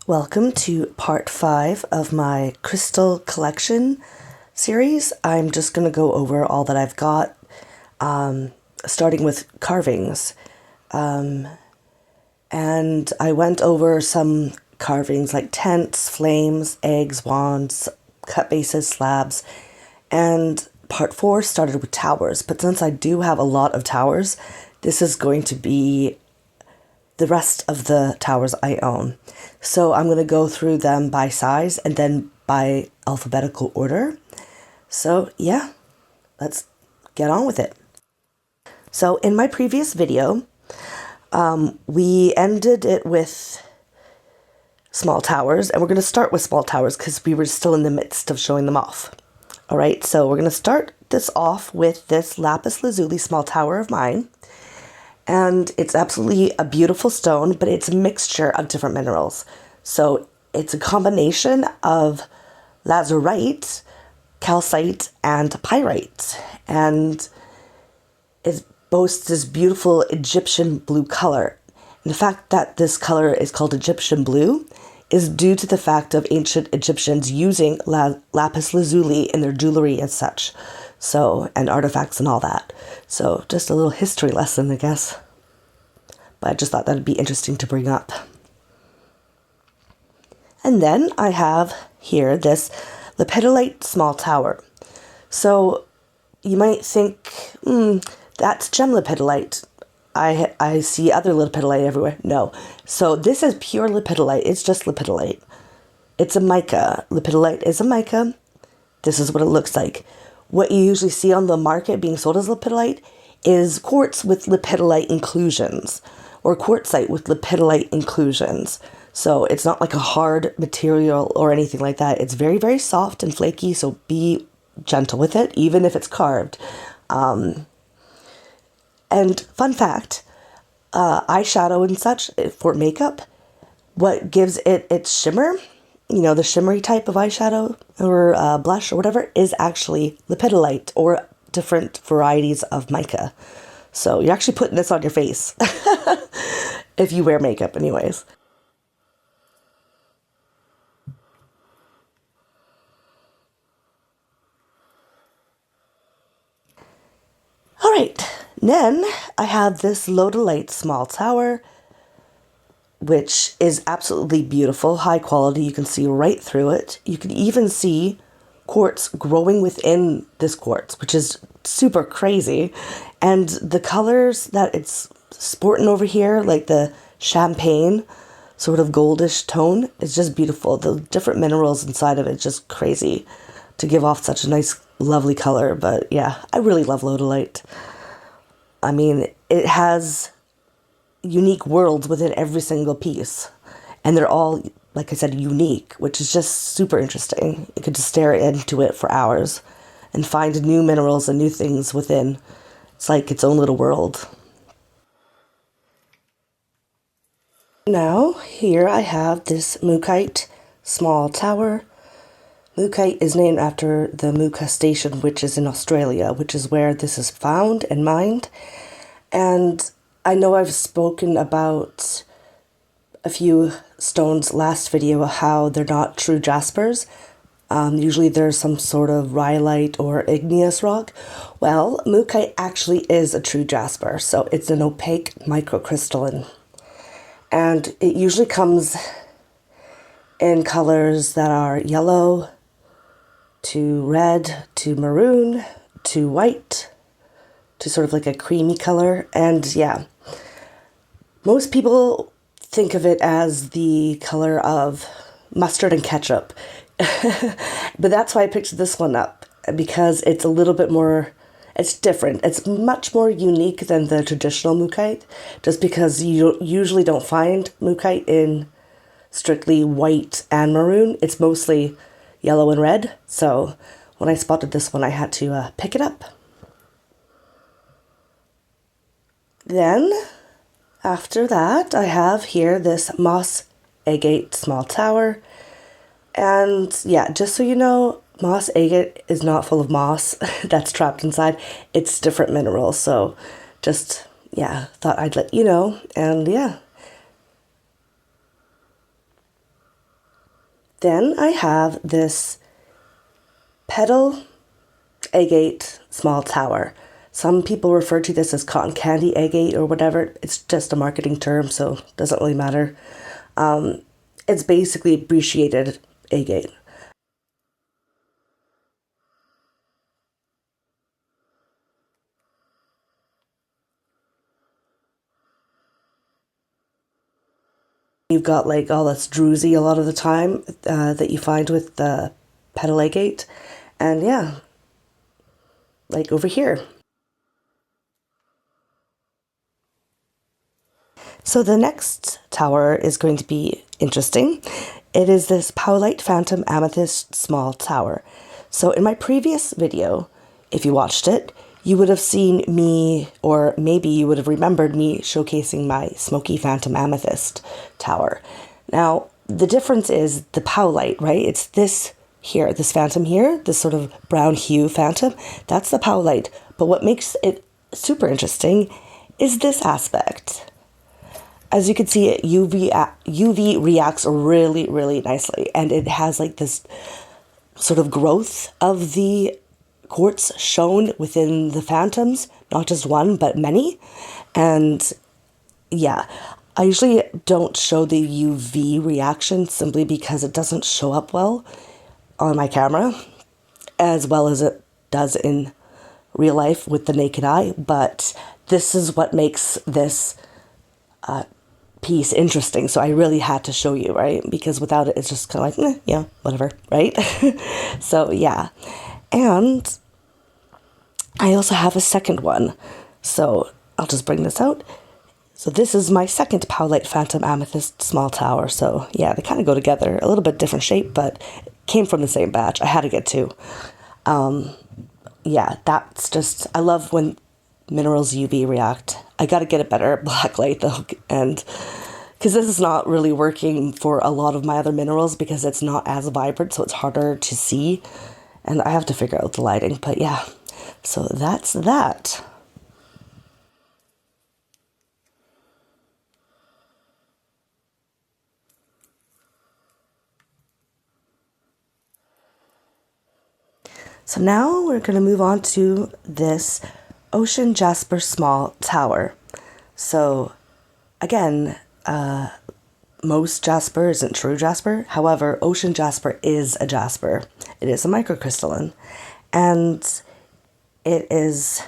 Welcome to part 5 of my crystal collection series. I'm just going to go over all that I've got, starting with carvings. And I went over some carvings like tents, flames, eggs, wands, cut bases, slabs, and part 4 started with towers. But since I do have a lot of towers, this is going to be the rest of the towers I own. So I'm going to go through them by size and then by alphabetical order. So yeah, let's get on with it. So in my previous video, we ended it with small towers, and we're going to start with small towers because we were still in the midst of showing them off. All right, so we're going to start this off with this lapis lazuli small tower of mine. And it's absolutely a beautiful stone, but it's a mixture of different minerals. So it's a combination of lazurite, calcite, and pyrite. And it boasts this beautiful Egyptian blue color. And the fact that this color is called Egyptian blue is due to the fact of ancient Egyptians using lapis lazuli in their jewelry and such. So, and artifacts and all that. So, just a little history lesson, I guess. But I just thought that'd be interesting to bring up. And then I have here this lepidolite small tower. So, you might think, that's gem lepidolite. I see other lepidolite everywhere. No. So, this is pure lepidolite. It's just lepidolite. It's a mica. Lepidolite is a mica. This is what it looks like. What you usually see on the market being sold as lepidolite is quartz with lepidolite inclusions, or quartzite with lepidolite inclusions. So it's not like a hard material or anything like that. It's very, very soft and flaky, so be gentle with it, even if it's carved. And fun fact, eyeshadow and such for makeup, what gives it its shimmer, you know, the shimmery type of eyeshadow or blush or whatever, is actually lepidolite or different varieties of mica. So you're actually putting this on your face if you wear makeup anyways. All right, then I have this lodolite small tower, which is absolutely beautiful, high quality. You can see right through it. You can even see quartz growing within this quartz, which is super crazy. And the colors that it's sporting over here, like the champagne sort of goldish tone, is just beautiful. The different minerals inside of it, just crazy to give off such a nice, lovely color. But yeah, I really love lodolite. I mean, it has unique worlds within every single piece, and they're all, like I said, unique, which is just super interesting. You could just stare into it for hours and find new minerals and new things within. It's like its own little world. Now here I have this Mookaite small tower. Mookaite is named after the Mooka Station, which is in Australia, which is where this is found and mined. And I know I've spoken about a few stones last video, how they're not true jaspers. Usually there's some sort of rhyolite or igneous rock. Well, Mookaite actually is a true jasper, so it's an opaque microcrystalline. And it usually comes in colors that are yellow to red to maroon to white to sort of like a creamy color. And yeah, most people think of it as the color of mustard and ketchup. But that's why I picked this one up, because it's a little bit more, it's different. It's much more unique than the traditional Mookaite, just because you usually don't find Mookaite in strictly white and maroon. It's mostly yellow and red. So when I spotted this one, I had to pick it up. Then after that, I have here this moss agate small tower. And yeah, just so you know, moss agate is not full of moss that's trapped inside. It's different minerals. So just, yeah, thought I'd let you know. And yeah. Then I have this petal agate small tower. Some people refer to this as cotton candy agate or whatever. It's just a marketing term, so it doesn't really matter. It's basically appreciated agate. You've got like all this druzy a lot of the time that you find with the petal agate. And yeah, like over here. So the next tower is going to be interesting. It is this Powlite Phantom Amethyst small tower. So in my previous video, if you watched it, you would have seen me, or maybe you would have remembered me showcasing my Smoky Phantom Amethyst tower. Now, the difference is the Powlite, right? It's this here, this phantom here, this sort of brown hue phantom. That's the Powlite. But what makes it super interesting is this aspect. As you can see, it UV reacts really, really nicely. And it has like this sort of growth of the quartz shown within the phantoms, not just one, but many. And yeah, I usually don't show the UV reaction simply because it doesn't show up well on my camera as well as it does in real life with the naked eye. But this is what makes this piece interesting. So I really had to show you, right? Because without it, it's just kind of like, yeah, whatever, right? So yeah. And I also have a second one. So I'll just bring this out. So this is my second Powlite Phantom Amethyst small tower. So yeah, they kind of go together. A little bit different shape, but it came from the same batch. I had to get two. Yeah, that's just, I love when minerals UV react. I got to get a better black light though, and because this is not really working for a lot of my other minerals because it's not as vibrant, so it's harder to see, and I have to figure out the lighting. But yeah, so that's that. So now we're going to move on to this Ocean Jasper Small Tower. So again, most jasper isn't true jasper. However, ocean jasper is a jasper. It is a microcrystalline. And it is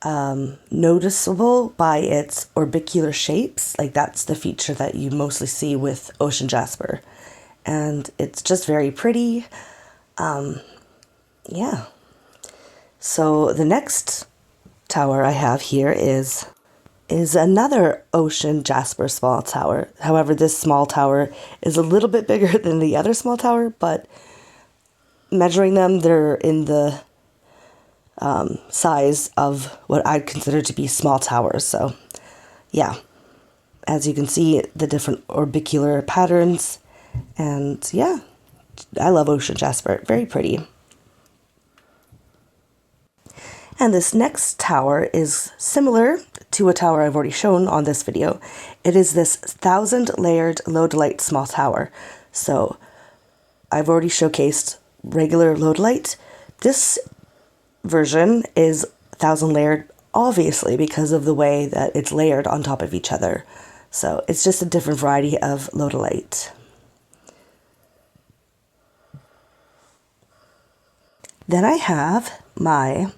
noticeable by its orbicular shapes. Like that's the feature that you mostly see with ocean jasper. And it's just very pretty. Yeah. So the next tower I have here is another ocean jasper small tower. However, this small tower is a little bit bigger than the other small tower, but measuring them, they're in the size of what I'd consider to be small towers. So yeah, as you can see, the different orbicular patterns, and yeah, I love ocean jasper. Very pretty. And this next tower is similar to a tower I've already shown on this video. It is this 1,000-layered lodolite small tower. So I've already showcased regular lodolite. This version is 1,000-layered, obviously, because of the way that it's layered on top of each other. So it's just a different variety of lodolite. Then I have my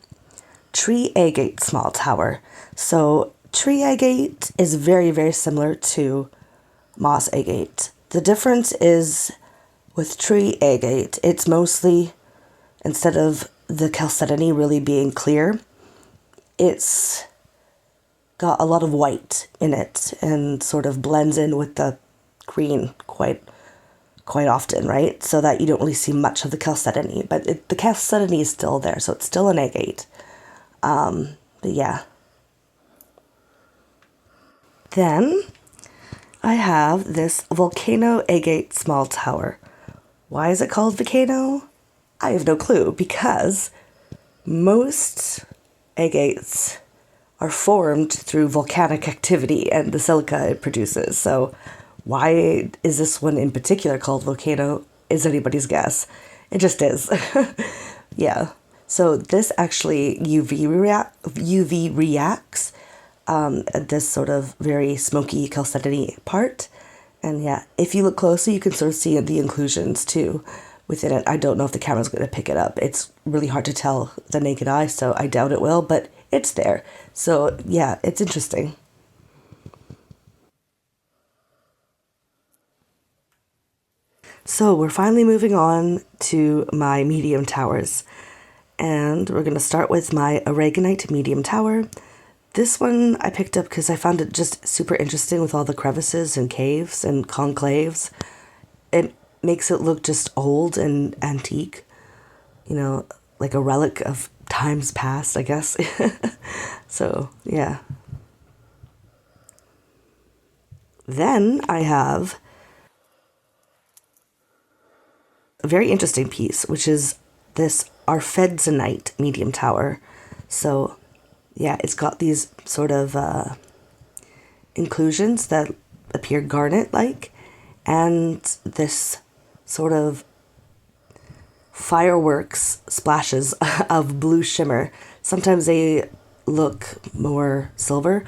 tree agate small tower. So tree agate is very, very similar to moss agate. The difference is with tree agate, it's mostly, instead of the chalcedony really being clear, it's got a lot of white in it and sort of blends in with the green quite often, right? So that you don't really see much of the chalcedony, but the chalcedony is still there, so it's still an agate. But yeah. Then I have this volcano agate small tower. Why is it called volcano? I have no clue, because most agates are formed through volcanic activity and the silica it produces. So Why is this one in particular called Volcano is anybody's guess. It just is. Yeah. So this actually UV reacts at this sort of very smoky chalcedony part. And yeah, if you look closely, you can sort of see the inclusions too within it. I don't know if the camera's going to pick it up. It's really hard to tell the naked eye, so I doubt it will, but it's there. So yeah, it's interesting. So we're finally moving on to my medium towers. And we're going to start with my Aragonite medium tower. This one I picked up because I found it just super interesting with all the crevices and caves and conclaves. It makes it look just old and antique, like a relic of times past, I guess. So, yeah. Then I have a very interesting piece, which is this Arfvedsonite medium tower. So, yeah, it's got these sort of inclusions that appear garnet-like, and this sort of fireworks splashes of blue shimmer. Sometimes they look more silver,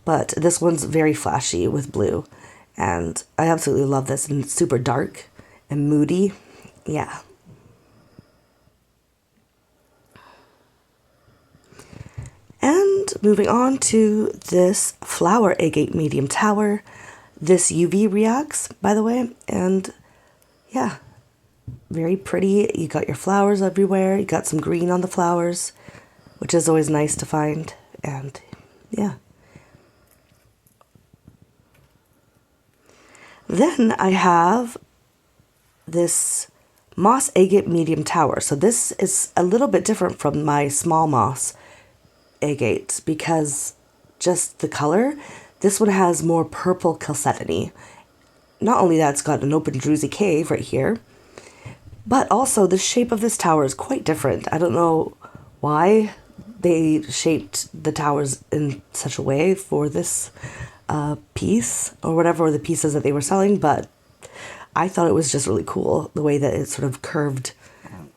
but this one's very flashy with blue. And I absolutely love this, and it's super dark and moody. Yeah. And moving on to this flower agate medium tower. This UV reacts, by the way, and yeah, very pretty. You got your flowers everywhere. You got some green on the flowers, which is always nice to find. And yeah. Then I have this moss agate medium tower. So this is a little bit different from my small moss agate because just the color, this one has more purple chalcedony. Not only that, it's got an open druzy cave right here, but also the shape of this tower is quite different. I don't know why they shaped the towers in such a way for this piece or whatever, or the pieces that they were selling, but I thought it was just really cool the way that it sort of curved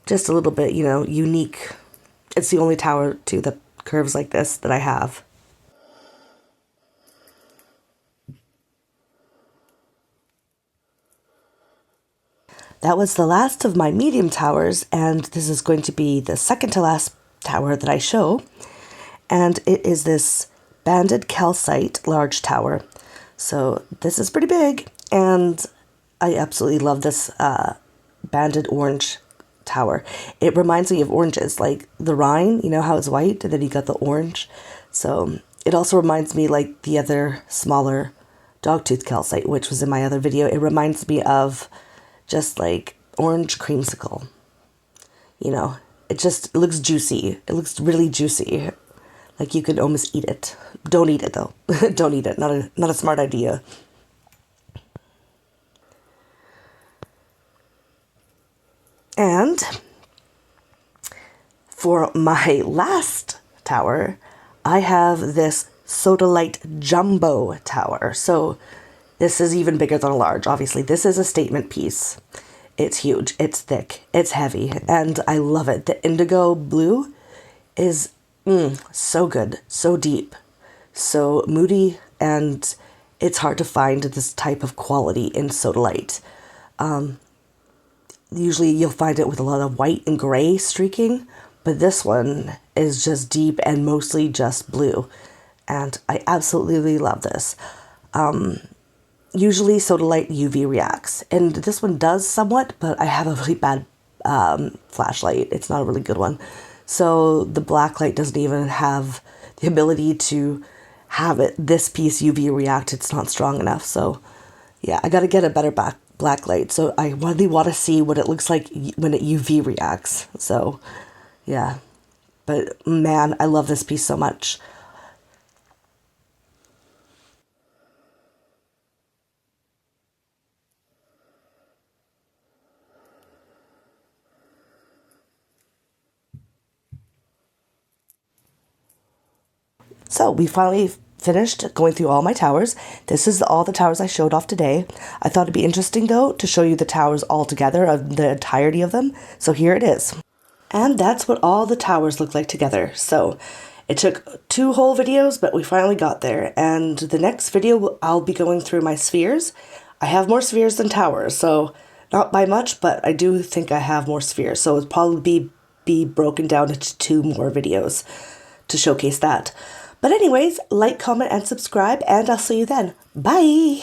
just a little bit, unique. It's the only tower too that curves like this that I have. That was the last of my medium towers, and this is going to be the second to last tower that I show. And it is this banded calcite large tower. So this is pretty big, and I absolutely love this banded orange tower. It reminds me of oranges, like the Rhine, how it's white, and then you got the orange. So it also reminds me like the other smaller dogtooth calcite, which was in my other video. It reminds me of just like orange creamsicle. It looks juicy. It looks really juicy. Like you could almost eat it. Don't eat it though. Don't eat it. Not a smart idea. And for my last tower, I have this Sodalite Jumbo tower. So this is even bigger than a large. Obviously, this is a statement piece. It's huge, it's thick, it's heavy, and I love it. The indigo blue is so good, so deep, so moody, and it's hard to find this type of quality in sodalite. Usually you'll find it with a lot of white and gray streaking, but this one is just deep and mostly just blue. And I absolutely love this. Usually sodalite UV reacts, and this one does somewhat, but I have a really bad flashlight. It's not a really good one. So the black light doesn't even have the ability to have this piece UV react. It's not strong enough. So yeah, I got to get a better black light. So I really want to see what it looks like when it UV reacts. So yeah, but man, I love this piece so much. So we finally finished going through all my towers. This is all the towers I showed off today. I thought it'd be interesting though to show you the towers all together, of the entirety of them. So here it is. And that's what all the towers look like together. So it took 2 whole videos, but we finally got there. And the next video, I'll be going through my spheres. I have more spheres than towers, so not by much, but I do think I have more spheres. So it'll probably be broken down into 2 more videos to showcase that. But anyways, like, comment, and subscribe, and I'll see you then. Bye!